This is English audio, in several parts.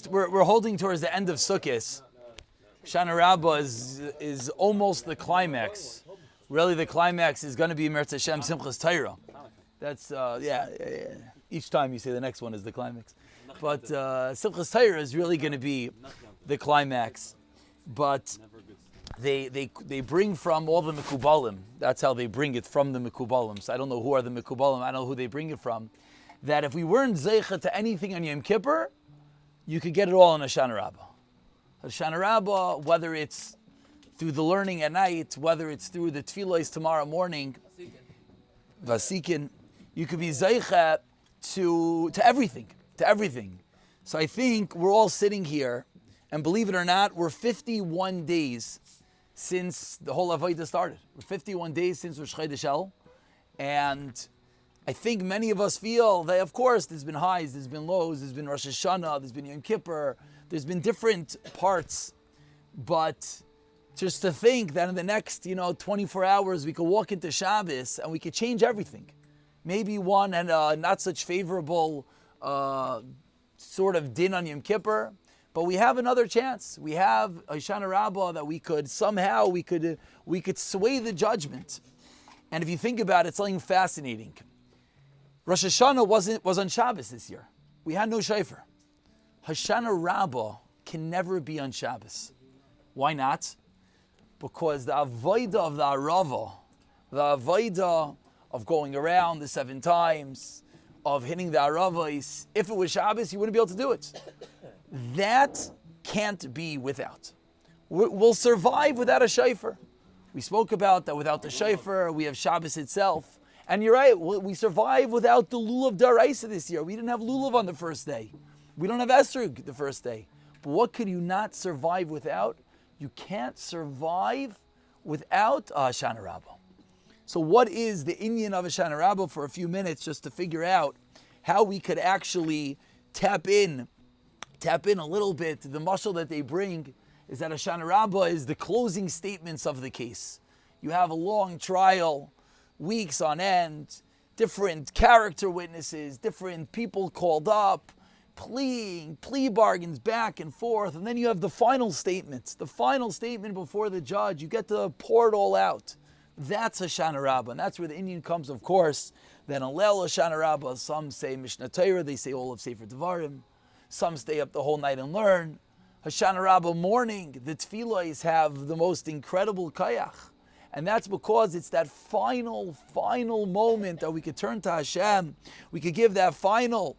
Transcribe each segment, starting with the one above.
we're holding towards the end of Sukkot. Hoshanah Rabba is almost the climax. Really, the climax is going to be Meretz Hashem Simchas Torah. That's yeah. Each time you say the next one is the climax, but Simchas Torah is really going to be the climax. But they bring from all the Mekubalim. That's how they bring it from the Mekubalim. So I don't know who are the Mekubalim. I don't know who they bring it from. That if we weren't zeicha to anything on Yom Kippur, you could get it all in Hoshanah Rabba. Hoshanah Rabba, whether it's through the learning at night, whether it's through the tefillos tomorrow morning, Vasikin, you could be zeicha to everything. So I think we're all sitting here, and believe it or not, we're 51 days since the whole Avodah started. We're 51 days since Rosh Chodesh El, and I think many of us feel that, of course, there's been highs, there's been lows, there's been Rosh Hashanah, there's been Yom Kippur, there's been different parts, but just to think that in the next, 24 hours, we could walk into Shabbos and we could change everything. Maybe one and not such favorable sort of din on Yom Kippur, but we have another chance. We have Hoshanah Rabba that we could somehow, we could sway the judgment. And if you think about it, it's something fascinating. Rosh Hashanah was on Shabbos this year. We had no shofar. Hoshanah Rabba can never be on Shabbos. Why not? Because the avodah of the Arava, the avodah of going around the 7 times, of hitting the Aravos, if it was Shabbos, you wouldn't be able to do it. That can't be without. We'll survive without a shofar. We spoke about that without the shofar, we have Shabbos itself. And you're right, we survive without the lulav daraisa this year. We didn't have lulav on the first day. We don't have esrog the first day. But what could you not survive without? You can't survive without Hoshanah Rabba. So what is the inyan of Hoshanah Rabba for a few minutes just to figure out how we could actually tap in a little bit. The mashal that they bring is that Hoshanah Rabba is the closing statements of the case. You have a long trial, weeks on end, different character witnesses, different people called up, plea bargains back and forth, and then you have the final statements. The final statement before the judge, you get to pour it all out. That's Hoshanah Rabba, and that's where the inyan comes, of course, that on Leil Hoshanah Rabba, some say Mishnah Torah, they say all of Sefer Devarim, some stay up the whole night and learn. Hoshanah Rabba morning, the tefillos have the most incredible kayach. And that's because it's that final moment that we could turn to Hashem. We could give that final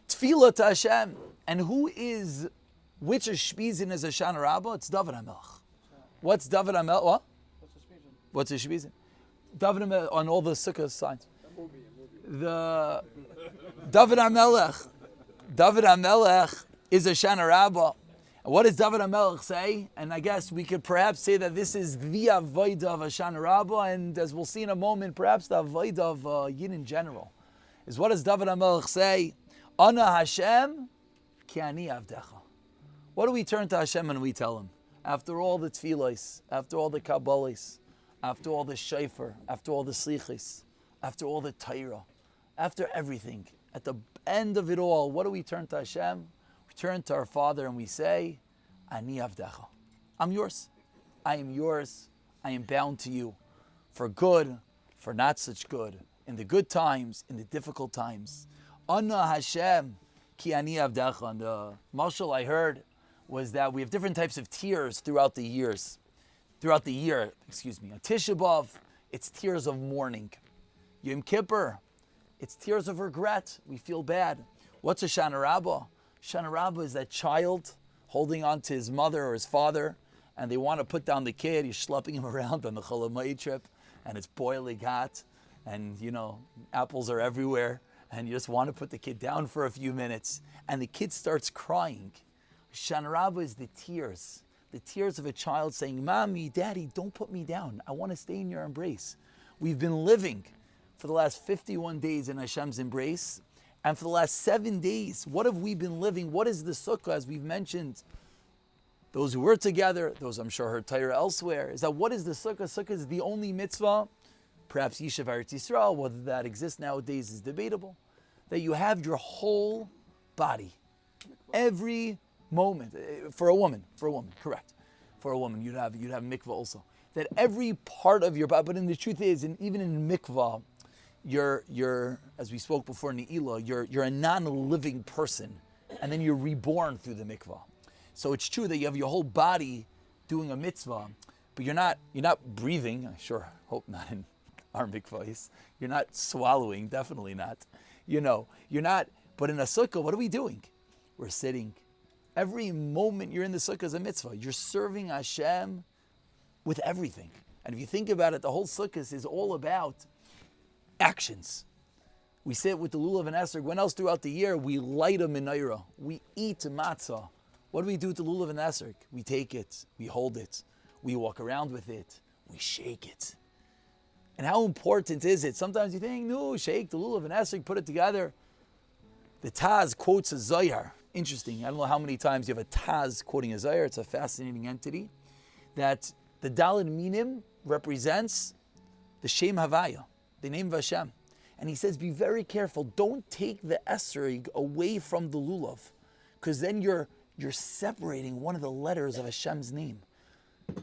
tefillah to Hashem. And which Shpizin is Hoshanah Rabba? It's David HaMelech. What's David HaMelech? What? What's a Shpizin? David HaMelech on all the sukkah signs. The David HaMelech is Hoshanah Rabba. What does David HaMelech say? And I guess we could perhaps say that this is the avodah of Hoshanah Rabba, and as we'll see in a moment, perhaps the avodah of Yid in general. Is what does David HaMelech say? Ana Hashem ki ani avdecha. What do we turn to Hashem and we tell him? After all the tefillos, after all the kabbalis, after all the shofar, after all the slichis, after all the Torah, after everything, at the end of it all, what do we turn to Hashem? Turn to our Father and we say, Ani avdecha. I'm yours. I am yours. I am bound to you. For good, for not such good. In the good times, in the difficult times. Ana Hashem ki ani avdecha. And the mashal I heard was that we have different types of tears throughout the year. On Tisha B'Av, it's tears of mourning. Yom Kippur, it's tears of regret. We feel bad. What's Hoshanah Rabba? Hoshanah Rabba is that child holding on to his mother or his father, and they want to put down the kid. You're schlepping him around on the Cholamai trip, and it's boiling hot, and apples are everywhere, and you just want to put the kid down for a few minutes, and the kid starts crying. Hoshanah Rabba is the tears of a child saying, Mommy, Daddy, don't put me down. I want to stay in your embrace. We've been living for the last 51 days in Hashem's embrace. And for the last 7 days, what have we been living? What is the sukkah, as we've mentioned? Those who were together, those I'm sure heard Torah elsewhere, is that what is the sukkah? Sukkah is the only mitzvah, perhaps Yishav Eretz Yisrael, whether that exists nowadays is debatable, that you have your whole body. Every moment for a woman, correct. For a woman, you'd have mikvah also. That every part of your body, but the truth is, even in mikvah, you're as we spoke before in Ne'ilah, you're a non-living person, and then you're reborn through the mikvah. So it's true that you have your whole body doing a mitzvah, but you're not breathing. I sure hope not in our mikvahs. You're not swallowing, definitely not. You're not. But in a sukkah, what are we doing? We're sitting. Every moment you're in the sukkah is a mitzvah. You're serving Hashem with everything. And if you think about it, the whole sukkah is all about actions. We sit with the lulav and esrog. When else throughout the year we light a menorah? We eat matzah. What do we do with the lulav and esrog? We take it, we hold it, we walk around with it, we shake it. And how important is it? Sometimes you think, no, shake the lulav and esrog, put it together. The Taz quotes a Zohar. Interesting. I don't know how many times you have a Taz quoting a Zohar. It's a fascinating entity. That the Daled Minim represents the Shem Havaya, the name of Hashem. And he says, be very careful. Don't take the esrog away from the lulav, because then you're separating one of the letters of Hashem's name.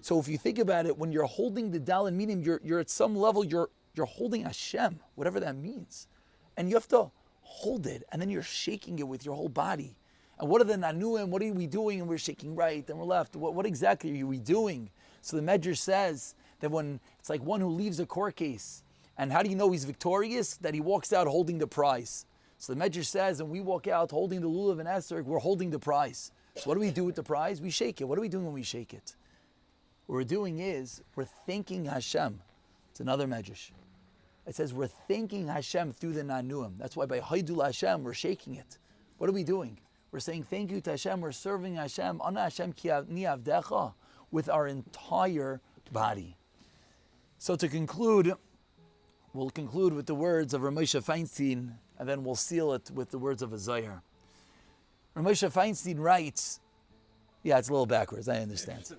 So if you think about it, when you're holding the Daled Minim, you're at some level, you're holding Hashem, whatever that means. And you have to hold it, and then you're shaking it with your whole body. And what are the nanuim? What are we doing? And we're shaking right and we're left. What exactly are we doing? So the Medrash says that when it's like one who leaves a court case, and how do you know he's victorious? That he walks out holding the prize. So the Medrash says, and we walk out holding the lulav and esrog, we're holding the prize. So what do we do with the prize? We shake it. What are we doing when we shake it? What we're doing is we're thanking Hashem. It's another Medrash. It says we're thanking Hashem through the nanuim. That's why by Haidul Hashem we're shaking it. What are we doing? We're saying thank you to Hashem. We're serving Hashem. Ana Hashem ki avdecha, with our entire body. So to conclude, we'll conclude with the words of Ramosha Feinstein, and then we'll seal it with the words of a Zohar. Ramosha Feinstein writes, yeah, it's a little backwards, I understand.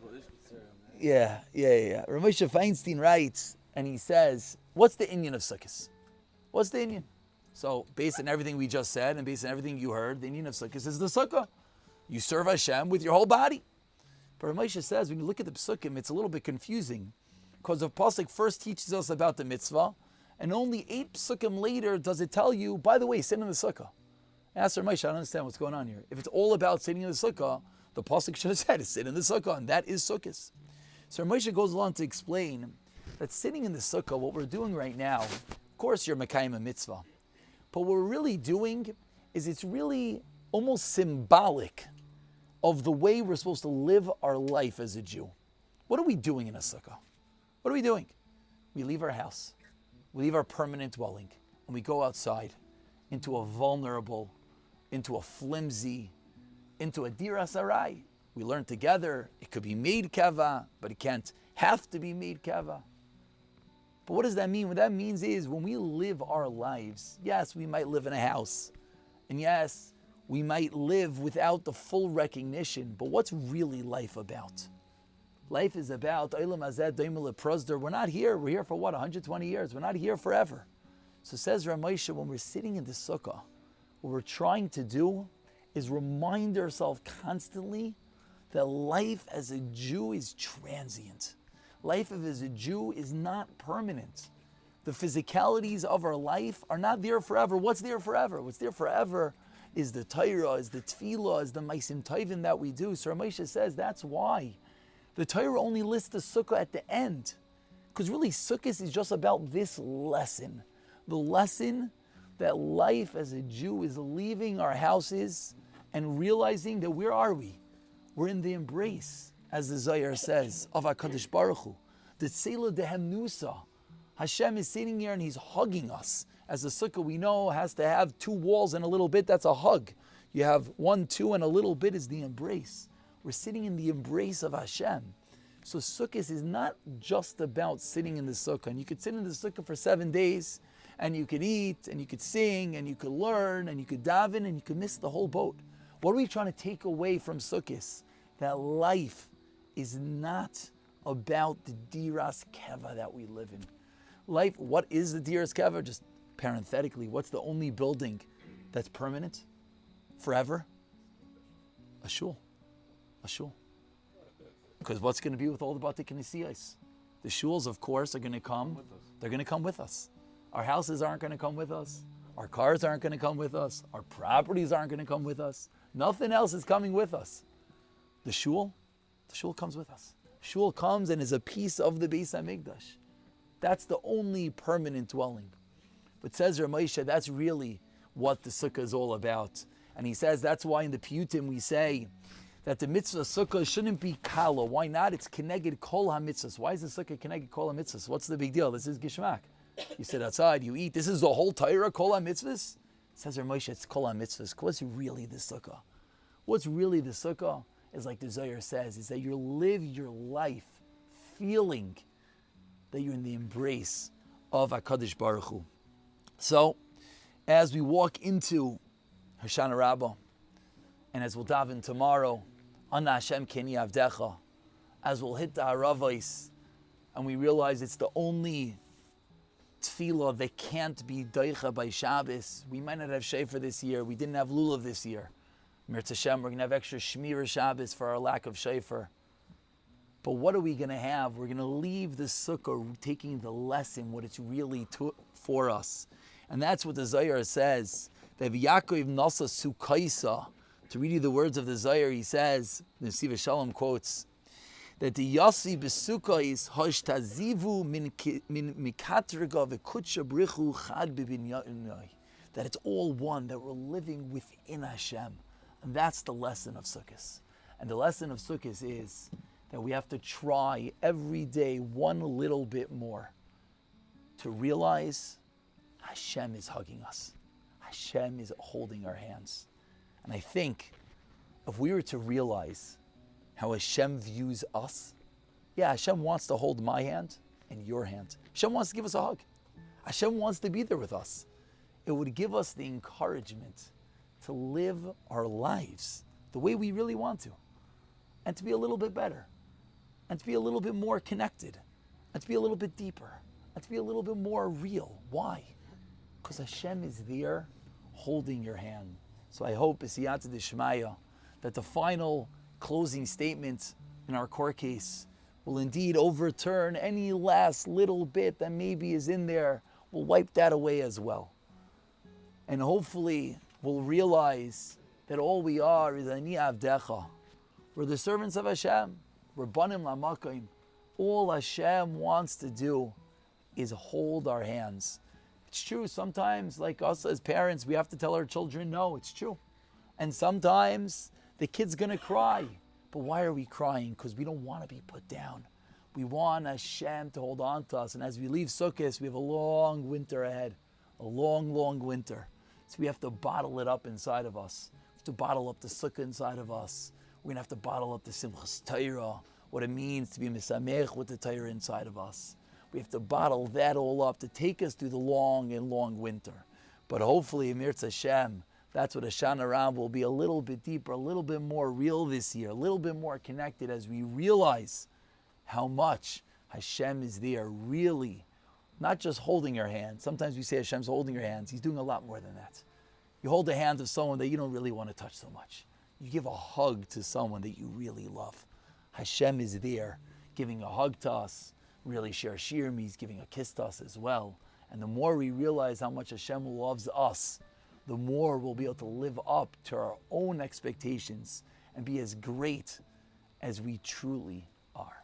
Yeah. Ramosha Feinstein writes, and he says, what's the inyan of Sukkot? What's the inyan? So, based on everything we just said, and based on everything you heard, the inyan of Sukkot is the Sukkah. You serve Hashem with your whole body. But Ramosha says, when you look at the Psukim, it's a little bit confusing, because the Pasuk first teaches us about the mitzvah, and only 8 Psukim later does it tell you, by the way, sit in the Sukkah. Ask Ramosha, I don't understand what's going on here. If it's all about sitting in the Sukkah, the Pasuk should have said, sit in the Sukkah, and that is Sukkot. So Ramosha goes along to explain that sitting in the Sukkah, what we're doing right now, of course you're Mekayim a mitzvah, but what we're really doing is it's really almost symbolic of the way we're supposed to live our life as a Jew. What are we doing in a sukkah? What are we doing? We leave our house, we leave our permanent dwelling, and we go outside into a vulnerable, into a flimsy, into a dir sarai. We learn together, it could be made kava, but it can't have to be made kava. But what does that mean? What that means is when we live our lives, yes, we might live in a house. And yes, we might live without the full recognition. But what's really life about? Life is about, we're not here. We're here for what, 120 years? We're not here forever. So says Ramosha, when we're sitting in the sukkah, what we're trying to do is remind ourselves constantly that life as a Jew is transient. Life as a Jew is not permanent. The physicalities of our life are not there forever. What's there forever? What's there forever is the Torah, is the Tefillah, is the Maisim Tovim that we do. So Ramosha says that's why the Torah only lists the Sukkah at the end. Because really Sukkot is just about this lesson. The lesson that life as a Jew is leaving our houses and realizing that where are we? We're in the embrace, as the Zohar says, of HaKadosh Baruch Hu. The Tzela Dehemnusa. Hashem is sitting here and He's hugging us. As the sukkah we know has to have 2 walls and a little bit, that's a hug. You have 1, 2, and a little bit is the embrace. We're sitting in the embrace of Hashem. So sukkah is not just about sitting in the sukkah. And you could sit in the sukkah for 7 days, and you could eat, and you could sing, and you could learn, and you could daven, and you could miss the whole boat. What are we trying to take away from sukkah? That life is not about the diras keva that we live in. Life, what is the diras keva? Just parenthetically, what's the only building that's permanent? Forever? A shul. A shul. Because what's going to be with all the Bate Knesiyos? The shuls, of course, are going to come. They're going to come with us. Our houses aren't going to come with us. Our cars aren't going to come with us. Our properties aren't going to come with us. Nothing else is coming with us. The shul comes with us. Shul comes and is a piece of the Beis HaMikdash. That's the only permanent dwelling. But says Ramesha, that's really what the sukkah is all about. And he says that's why in the Piyutim we say that the mitzvah sukkah shouldn't be kala. Why not? It's keneged kol ha-mitzvahs. Why is the sukkah keneged kol ha-mitzvahs? What's the big deal? This is gishmak. You sit outside, you eat. This is the whole Torah, kol ha-mitzvahs? Says Ramesha, it's kol ha-mitzvahs. What's really the sukkah? What's really the sukkah is like the Zohar says, is that you live your life feeling that you're in the embrace of HaKadosh Baruch Hu. So, as we walk into Hoshanah Rabba, and as we'll daven tomorrow, Ana Hashem Keni Avdecha, as we'll hit the Haravos, and we realize it's the only tefillah that can't be doicha by Shabbos. We might not have Shofar this year. We didn't have Lulav this year. Mirz Hashem, we're going to have extra Shmira Shabbos for our lack of Shofar. But what are we going to have? We're going to leave the sukkah taking the lesson, what it's really for us. And that's what the Zohar says. That Yaakov Nasa Sukhaisa, to read you the words of the Zohar, he says, the Siva Shalom quotes, that the Yasi Besukkah is Hashtazivu min Mikatrega v'kutsha brichu chad b'binyai. That it's all one, that we're living within Hashem. And that's the lesson of Sukkot. And the lesson of Sukkot is that we have to try every day one little bit more to realize Hashem is hugging us. Hashem is holding our hands. And I think if we were to realize how Hashem views us, yeah, Hashem wants to hold my hand and your hand. Hashem wants to give us a hug. Hashem wants to be there with us. It would give us the encouragement to live our lives the way we really want to, and to be a little bit better, and to be a little bit more connected, and to be a little bit deeper, and to be a little bit more real. Why? Because Hashem is there holding your hand. So I hope, B'siyata D'Shmaya, that the final closing statement in our court case will indeed overturn any last little bit that maybe is in there. We'll wipe that away as well. And hopefully we'll realize that all we are is Ani Avdecha. We're the servants of Hashem. We're Banim Lamakim. All Hashem wants to do is hold our hands. It's true, sometimes, like us as parents, we have to tell our children, no, it's true. And sometimes the kid's going to cry. But why are we crying? Because we don't want to be put down. We want Hashem to hold on to us. And as we leave Sukkot, we have a long winter ahead. A long, long winter. So we have to bottle it up inside of us. We have to bottle up the Sukkah inside of us. We're going to have to bottle up the Simchas Torah, what it means to be Misamech with the Torah inside of us. We have to bottle that all up to take us through the long and long winter. But hopefully, Mirz Hashem, that's what Hoshanah Rabba will be a little bit deeper, a little bit more real this year, a little bit more connected as we realize how much Hashem is there really, not just holding your hand. Sometimes we say Hashem's holding your hands. He's doing a lot more than that. You hold the hand of someone that you don't really want to touch so much. You give a hug to someone that you really love. Hashem is there giving a hug to us. Really share shir means giving a kiss to us as well. And the more we realize how much Hashem loves us, the more we'll be able to live up to our own expectations and be as great as we truly are.